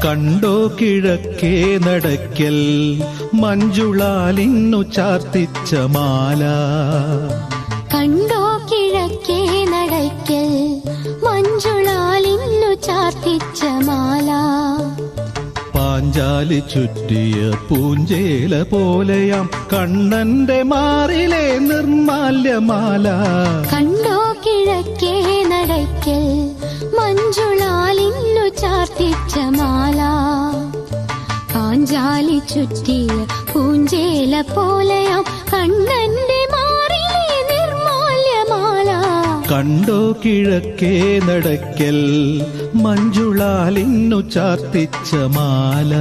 കണ്ടോ കിഴക്കേ നടക്കൽ മഞ്ജുളാലിന്നു ചാർത്തിച്ച മാല. കണ്ടോ കിഴക്കേ നടക്കൽ മഞ്ജുളാലിന്നു ചാർത്തിച്ച മാല. പാഞ്ചാലി ചുറ്റിയ പൂഞ്ചേല പോലെയാം കണ്ണന്റെ മാറിലെ നിർമാല്യമാല. കണ്ടോ കിഴക്കേ നടക്കൽ മഞ്ജുളാലിന്നു ചാർത്തിച്ച മാല. പാഞ്ചാലി ചുറ്റിയ പൂഞ്ചേല പോലെയാം കണ്ണന്റെ മാറിലെ നിർമാല്യമാല. കണ്ടോ കിഴക്കേ നടക്കൽ മഞ്ജുളാലിന്നു ചാർത്തിച്ച മാല.